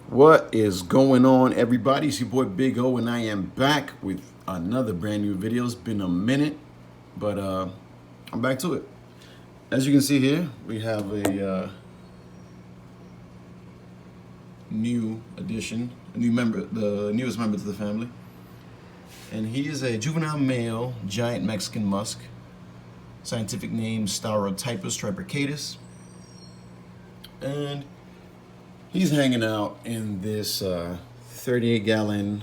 What is going on, everybody? It's your boy Big O, and I am back with another brand new video. It's been a minute, but I'm back to it. As you can see here, we have a new addition, a new member, the newest member to the family, and he is a juvenile male giant Mexican musk. Scientific name Staurotypus triporcatus, and he's hanging out in this 38-gallon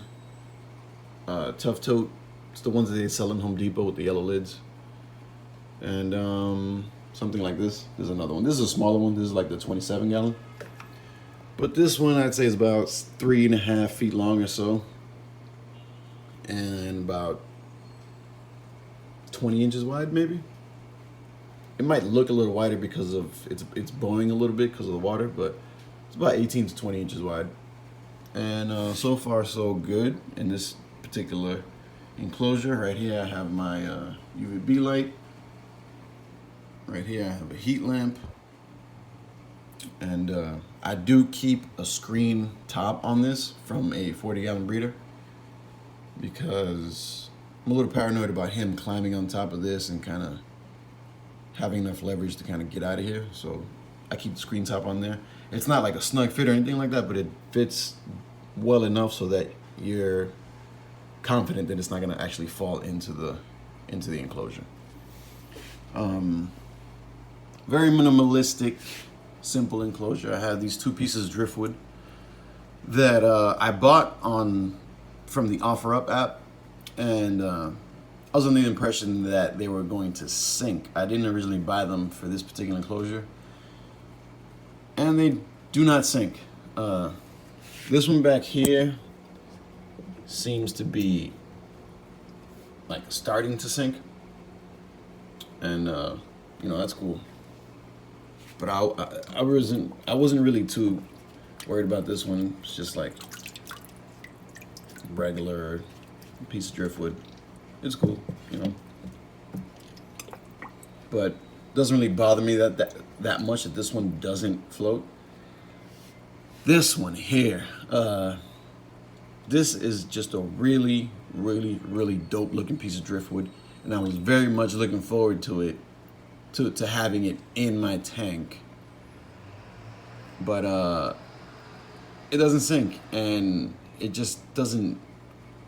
tough tote. It's the ones that they sell in Home Depot with the yellow lids. And something like this. There's another one. This is a smaller one. This is like the 27-gallon. But this one I'd say is about 3.5 feet long or so. And about 20 inches wide, maybe. It might look a little wider because of it's bowing a little bit because of the water, but it's about 18 to 20 inches wide. And so far so good in this particular enclosure. Right here I have my UVB light. Right here I have a heat lamp. And I do keep a screen top on this from a 40-gallon breeder because I'm a little paranoid about him climbing on top of this and kind of having enough leverage to kind of get out of here. So I keep the screen top on there. It's not like a snug fit or anything like that, but it fits well enough so that you're confident that it's not going to actually fall into the enclosure. Very minimalistic, simple enclosure. I have these 2 pieces of driftwood that I bought from the OfferUp app, and I was under the impression that they were going to sink. I didn't originally buy them for this particular enclosure, and they do not sink. This one back here seems to be like starting to sink, and that's cool. But I wasn't really too worried about this one. It's just like regular piece of driftwood. It's cool, but doesn't really bother me that much that this one doesn't float. This one here, this is just a really, really, really dope looking piece of driftwood, and I was very much looking forward to it, to having it in my tank. But it doesn't sink, and it just doesn't.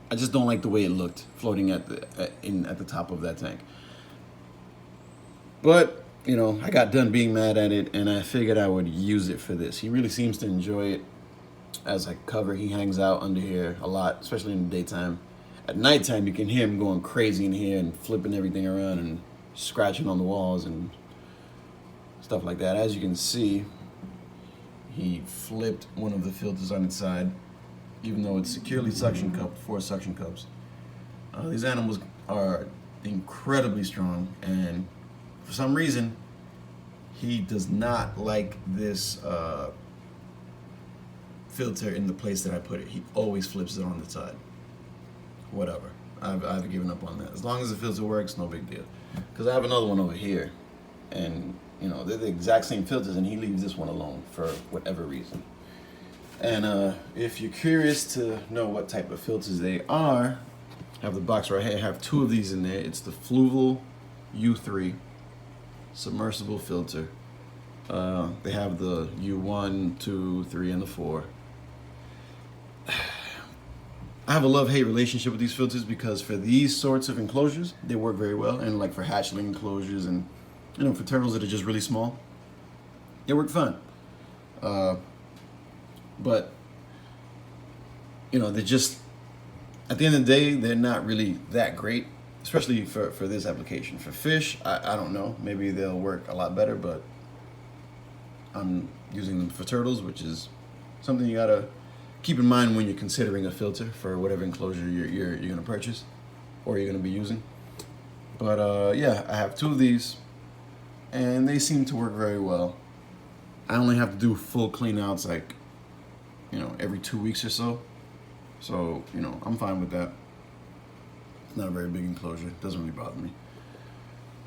I just don't like the way it looked floating at the top of that tank. But I got done being mad at it, and I figured I would use it for this. He really seems to enjoy it as a cover. He hangs out under here a lot, especially in the daytime. At nighttime, you can hear him going crazy in here and flipping everything around and scratching on the walls and stuff like that. As you can see, he flipped one of the filters on its side, even though it's securely suction cupped, 4 suction cups. These animals are incredibly strong, and for some reason, he does not like this filter in the place that I put it. He always flips it on the side. Whatever. I've given up on that. As long as the filter works, no big deal. Because I have another one over here, and they're the exact same filters, and he leaves this one alone for whatever reason. And if you're curious to know what type of filters they are, I have the box right here. I have 2 of these in there. It's the Fluval U3 submersible filter. They have the U1, 2, 3, and the 4. I have a love-hate relationship with these filters because for these sorts of enclosures, they work very well. And like for hatchling enclosures and for turtles that are just really small, they work fine. But they're just, at the end of the day, they're not really that great, especially for this application. For fish, I don't know, maybe they'll work a lot better, but I'm using them for turtles, which is something you gotta keep in mind when you're considering a filter for whatever enclosure you're gonna purchase or you're gonna be using. But yeah, I have 2 of these, and they seem to work very well. I only have to do full clean outs like every 2 weeks or so. So, I'm fine with that. It's not a very big enclosure. It doesn't really bother me.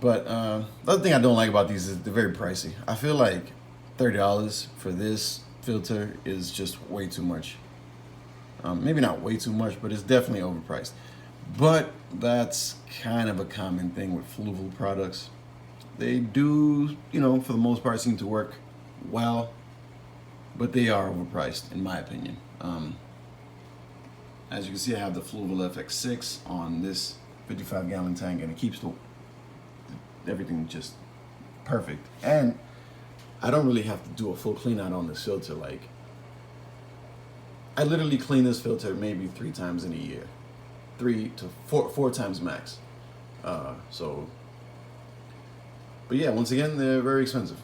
But the other thing I don't like about these is they're very pricey. I feel like $30 for this filter is just way too much. Maybe not way too much, but it's definitely overpriced. But that's kind of a common thing with fluval products. They do, for the most part, seem to work well, but they are overpriced, in my opinion. As you can see, I have the Fluval FX6 on this 55-gallon tank, and it keeps everything just perfect. And I don't really have to do a full clean out on this filter. Like, I literally clean this filter maybe 3 times in a year, 3 to 4 times max. But yeah, once again, they're very expensive.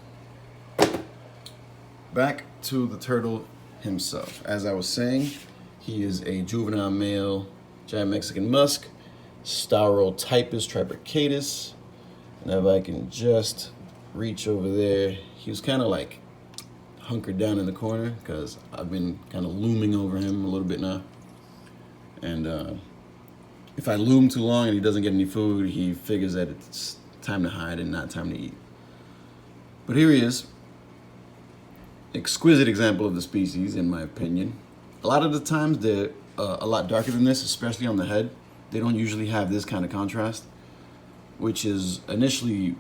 Back to the turtle himself. As I was saying, he is a juvenile male giant Mexican musk, Staurotypus triporcatus. And if I can just reach over there, he was kind of like hunkered down in the corner because I've been kind of looming over him a little bit now. And if I loom too long and he doesn't get any food, he figures that it's time to hide and not time to eat. But here he is. Exquisite example of the species, in my opinion. A lot of the times they're a lot darker than this, especially on the head. They don't usually have this kind of contrast, which is initially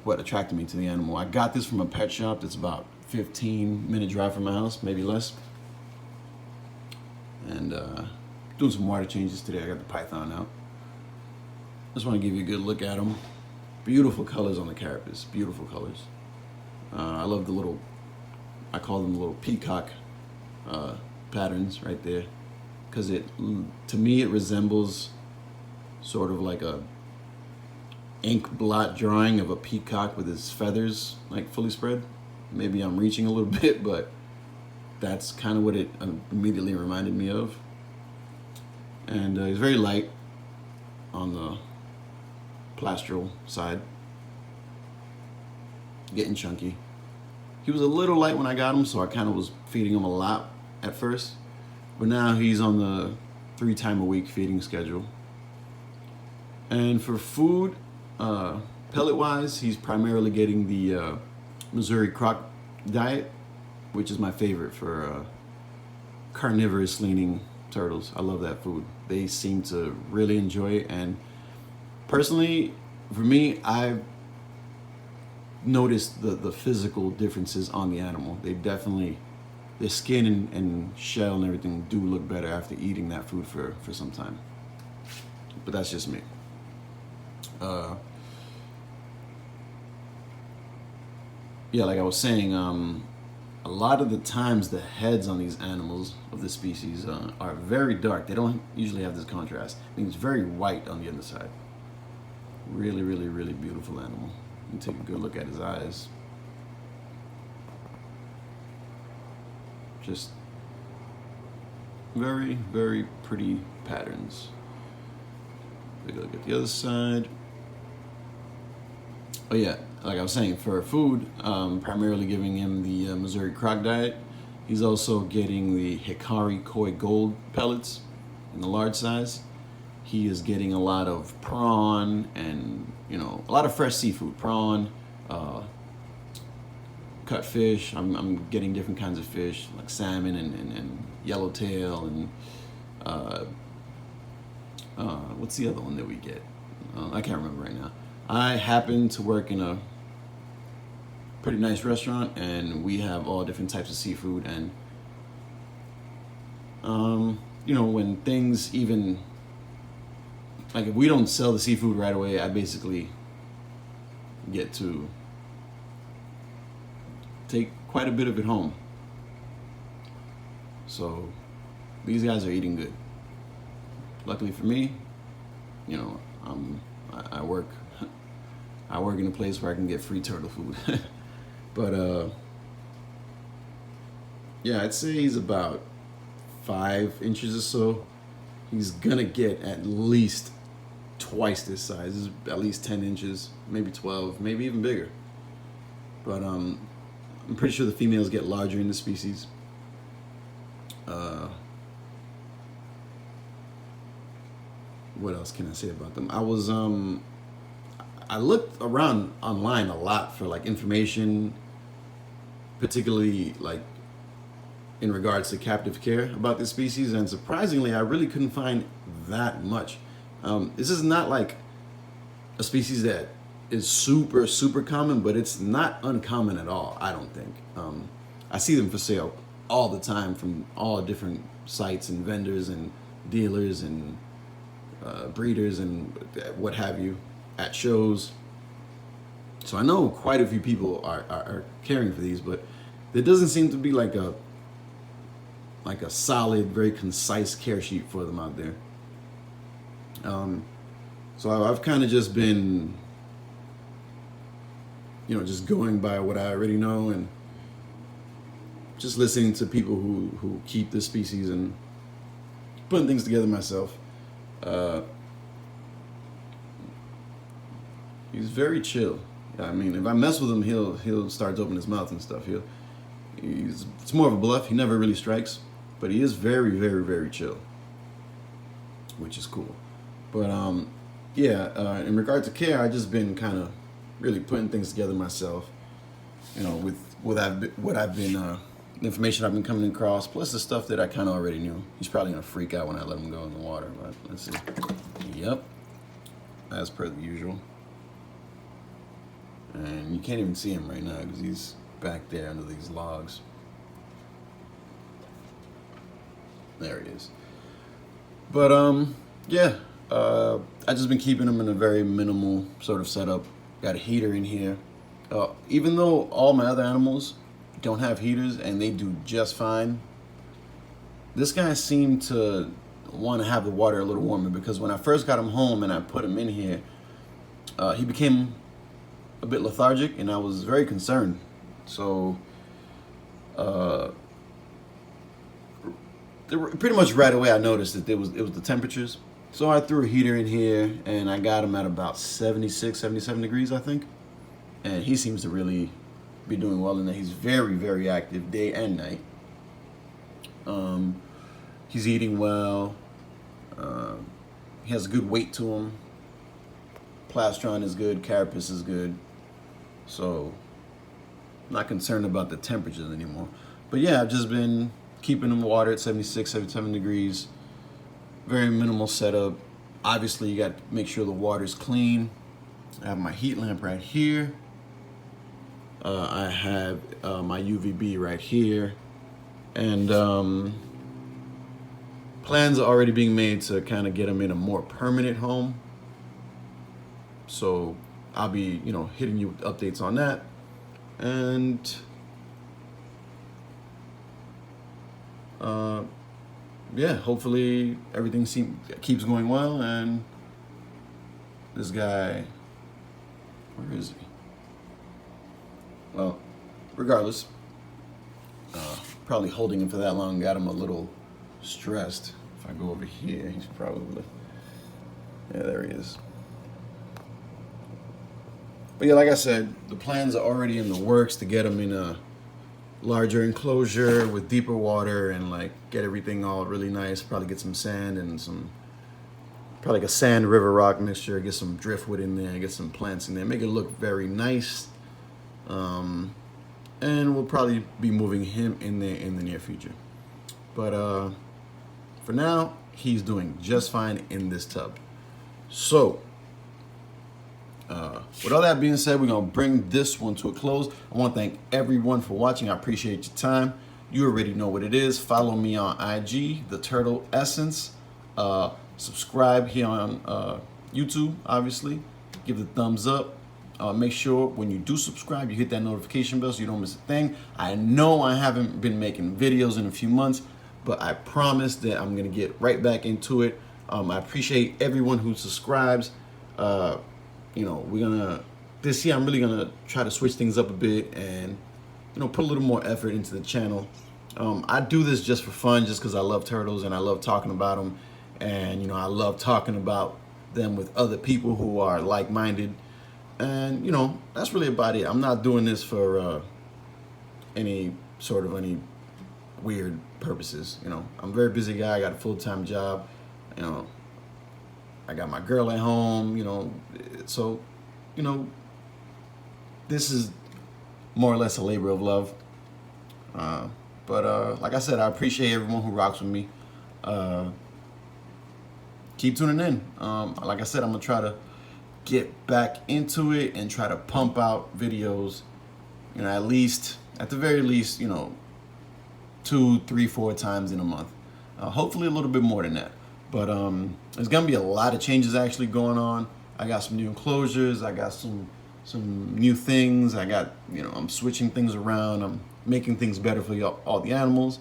what attracted me to the animal. I got this from a pet shop that's about 15-minute drive from my house, maybe less. And doing some water changes today. I got the python out. Just want to give you a good look at them. Beautiful colors on the carapace, beautiful colors. I love the little, I call them the little peacock patterns right there, because to me it resembles sort of like a ink blot drawing of a peacock with his feathers like fully spread. Maybe I'm reaching a little bit, but that's kind of what it immediately reminded me of. And he's very light on the plastral side, getting chunky. He was a little light when I got him, so I kind of was feeding him a lot at first, but now he's on the 3-time-a-week feeding schedule. And for food, pellet-wise, he's primarily getting the Missouri croc diet, which is my favorite for carnivorous-leaning turtles. I love that food. They seem to really enjoy it, and personally, for me, I've noticed the physical differences on the animal. They definitely, their skin and shell and everything do look better after eating that food for some time. But that's just me. Yeah, like I was saying, a lot of the times the heads on these animals of this species are very dark. They don't usually have this contrast. I think it's very white on the underside. Really, really, really beautiful animal. You take a good look at his eyes. Just very, very pretty patterns. Take a look at the other side. Oh yeah, like I was saying, for food, primarily giving him the Missouri croc diet. He's also getting the Hikari Koi Gold pellets in the large size. He is getting a lot of prawn and, a lot of fresh seafood. Prawn, cut fish. I'm getting different kinds of fish, like salmon and yellowtail and what's the other one that we get? I can't remember right now. I happen to work in a pretty nice restaurant, and we have all different types of seafood. And when things even, like, if we don't sell the seafood right away, I basically get to take quite a bit of it home. So these guys are eating good. Luckily for me, I work in a place where I can get free turtle food. But yeah, I'd say he's about 5 inches or so. He's gonna get at least twice this size. This is at least 10 inches, maybe 12, maybe even bigger. But I'm pretty sure the females get larger in the species. What else can I say about them? I looked around online a lot for like information, particularly like in regards to captive care about this species, and surprisingly, I really couldn't find that much. This is not like a species that is super common, but it's not uncommon at all, I don't think. I see them for sale all the time from all different sites and vendors and dealers and breeders and what have you at shows. So I know quite a few people are caring for these, but there doesn't seem to be like a solid, very concise care sheet for them out there. So I've kind of just been, just going by what I already know and just listening to people who keep this species and putting things together myself. He's very chill. I mean, if I mess with him, he'll start to open his mouth and stuff. It's more of a bluff. He never really strikes, but he is very chill, which is cool. But in regard to care, I just been kind of really putting things together myself. With the information I've been coming across, plus the stuff that I kind of already knew. He's probably gonna freak out when I let him go in the water, but let's see. Yep, as per the usual. And you can't even see him right now because he's back there under these logs. There he is. But I just been keeping him in a very minimal sort of setup. Got a heater in here. Even though all my other animals don't have heaters and they do just fine, this guy seemed to want to have the water a little warmer, because when I first got him home and I put him in here, he became a bit lethargic and I was very concerned. So pretty much right away I noticed that it was the temperatures. So I threw a heater in here and I got him at about 76, 77 degrees, I think. And he seems to really be doing well in there. He's very active day and night. He's eating well. He has a good weight to him. Plastron is good. Carapace is good. So I'm not concerned about the temperatures anymore. But yeah, I've just been keeping him water at 76, 77 degrees. Very minimal setup. Obviously, you got to make sure the water's clean. I have my heat lamp right here. I have my UVB right here. And plans are already being made to kind of get him in a more permanent home. So I'll be, hitting you with updates on that. And hopefully everything keeps going well. And this guy, where is he? Well, regardless, probably holding him for that long got him a little stressed. If I go over here, he's probably, there he is. But yeah, like I said, the plans are already in the works to get him in a larger enclosure with deeper water and get everything all really nice. Probably get some sand and probably like a sand river rock mixture, get some driftwood in there, get some plants in there, make it look very nice. And we'll probably be moving him in there in the near future. But for now, he's doing just fine in this tub. So with all that being said, we're going to bring this one to a close. I want to thank everyone for watching. I appreciate your time. You already know what it is. Follow me on IG, The Turtle Essence. Subscribe here on YouTube, obviously. Give the thumbs up. Make sure when you do subscribe, you hit that notification bell so you don't miss a thing. I know I haven't been making videos in a few months, but I promise that I'm going to get right back into it. I appreciate everyone who subscribes. This year I'm really gonna try to switch things up a bit and put a little more effort into the channel. I do this just for fun, just because I love turtles and I love talking about them, and I love talking about them with other people who are like-minded, and that's really about it. I'm not doing this for any weird purposes. I'm a very busy guy. I got a full-time job. I got my girl at home, so, this is more or less a labor of love. But like I said, I appreciate everyone who rocks with me. Keep tuning in. Like I said, I'm gonna try to get back into it and try to pump out videos, you know, at the very least, you know, 2, 3, 4 times in a month. Hopefully a little bit more than that. But there's gonna be a lot of changes actually going on. I got some new enclosures. I got some new things. I got, you know, I'm switching things around. I'm making things better for all the animals.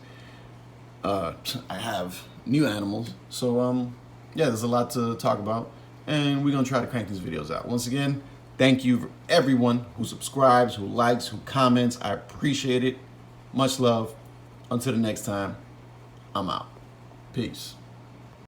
I have new animals. So yeah, there's a lot to talk about. And we're gonna try to crank these videos out. Once again, thank you for everyone who subscribes, who likes, who comments. I appreciate it. Much love. Until the next time, I'm out. Peace.